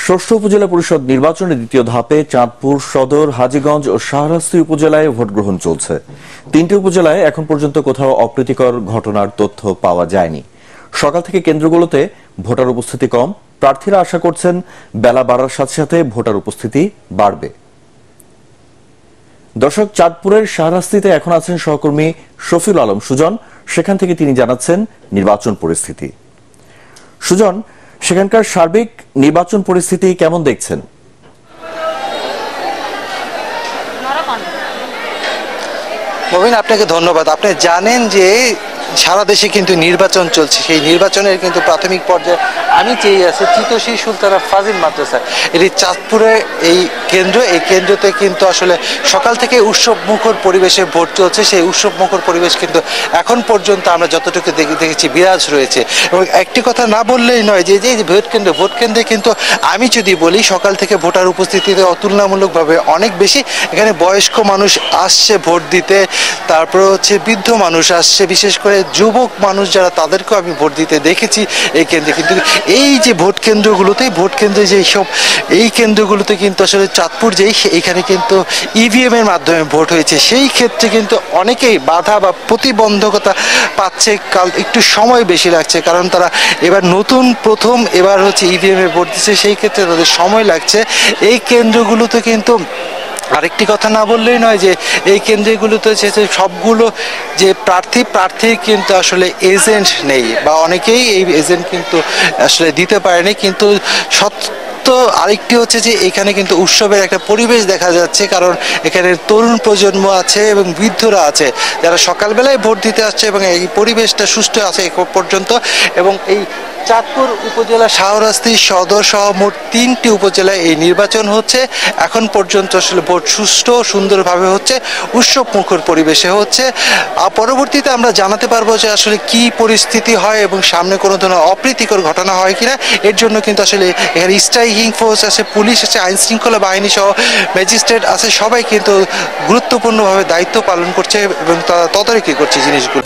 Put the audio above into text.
ষষ্ঠ উপজেলা পরিষদ নির্বাচনের দ্বিতীয় ধাপে চাঁদপুর সদর, হাজীগঞ্জ ও শাহরাস্তি উপজেলায় ভোট গ্রহণ চলছে। তিনটি উপজেলায় এখন পর্যন্ত কোথাও অপ্রীতিকর ঘটনার তথ্য পাওয়া যায়নি। সকাল থেকে কেন্দ্রগুলোতে ভোটার উপস্থিতি কম। প্রার্থীরা আশা করছেন বেলা বাড়ার সাথে সাথে ভোটার উপস্থিতি বাড়বে। দর্শক, চাঁদপুরের শাহরাস্তিতে এখন আছেন সহকর্মী শফিউল আলম সুজন। সেখান থেকে তিনি জানাচ্ছেন নির্বাচন পরিস্থিতি। সুজন, সেখানকার সার্বিক নির্বাচন পরিস্থিতি কেমন দেখছেন? মবিন, আপনাকে ধন্যবাদ। আপনি জানেন যে সারা দেশে কিন্তু নির্বাচন চলছে। সেই নির্বাচনের কিন্তু প্রাথমিক পর্যায়ে আমি চেয়ে আছি চিতোষী সুলতানা ফাজিল মাদ্রাসা, এটি চাঁদপুরে এই কেন্দ্রতে কিন্তু আসলে সকাল থেকে উৎসব মুখর পরিবেশে ভোট চলছে। সেই উৎসব মুখর পরিবেশ কিন্তু এখন পর্যন্ত আমরা যতটুকু দেখেছি বিরাজ রয়েছে। এবং একটি কথা না বললেই নয় যে ভোট কেন্দ্রে কিন্তু আমি যদি বলি সকাল থেকে ভোটার উপস্থিতিতে অতুলনামূলকভাবে অনেক বেশি। এখানে বয়স্ক মানুষ আসছে ভোট দিতে, তারপরে হচ্ছে বৃদ্ধ মানুষ আসছে, বিশেষ করে যুবক মানুষ যারা, তাদেরকেও আমি ভোট দিতে দেখেছি এই কেন্দ্রে। কিন্তু এই যে ভোট কেন্দ্রগুলোতে এই কেন্দ্রগুলোতে কিন্তু আসলে চাঁদপুর এখানে কিন্তু ইভিএম এর মাধ্যমে ভোট হয়েছে। সেই ক্ষেত্রে কিন্তু অনেকেই বাধা বা প্রতিবন্ধকতা পাচ্ছে, একটু সময় বেশি লাগছে, কারণ তারা প্রথম হচ্ছে ইভিএম এ ভোট দিচ্ছে। সেই ক্ষেত্রে তাদের সময় লাগছে। এই কেন্দ্রগুলোতে কিন্তু আরেকটি কথা না বললেই নয় যে এই কেন্দ্রগুলোতে সবগুলো যে প্রার্থীর কিন্তু আসলে এজেন্ট নেই, বা অনেকেই এই এজেন্ট কিন্তু আসলে দিতে পারেনি। কিন্তু আরেকটি হচ্ছে যে এখানে কিন্তু উৎসবের একটা পরিবেশ দেখা যাচ্ছে, কারণ এখানে তরুণ প্রজন্ম আছে এবং বৃদ্ধরা আছে যারা সকালবেলায় ভোট দিতে আসছে, এবং এই পরিবেশটা সুষ্ঠু আছে এখন পর্যন্ত। এবং এই চাঁদপুর উপজেলা, শাহরাস্তি, সদর সহ মোট 3টি উপজেলায় এই নির্বাচন হচ্ছে। এখন পর্যন্ত আসলে ভোট সুষ্ঠু সুন্দরভাবে হচ্ছে, উৎসব মুখর পরিবেশে হচ্ছে। পরবর্তীতে আমরা জানাতে পারবো যে আসলে কি পরিস্থিতি হয় এবং সামনে কোনো ধরনের অপ্রীতিকর ঘটনা হয় কিনা। এর জন্য কিন্তু আসলে এখানে স্ট্রাইকিং ফোর্স আছে, পুলিশ আছে, আইন শৃঙ্খলা বাহিনী সহ ম্যাজিস্ট্রেট আছে, সবাই কিন্তু গুরুত্বপূর্ণভাবে দায়িত্ব পালন করছে এবং তারা তদারকি করছে জিনিসগুলো।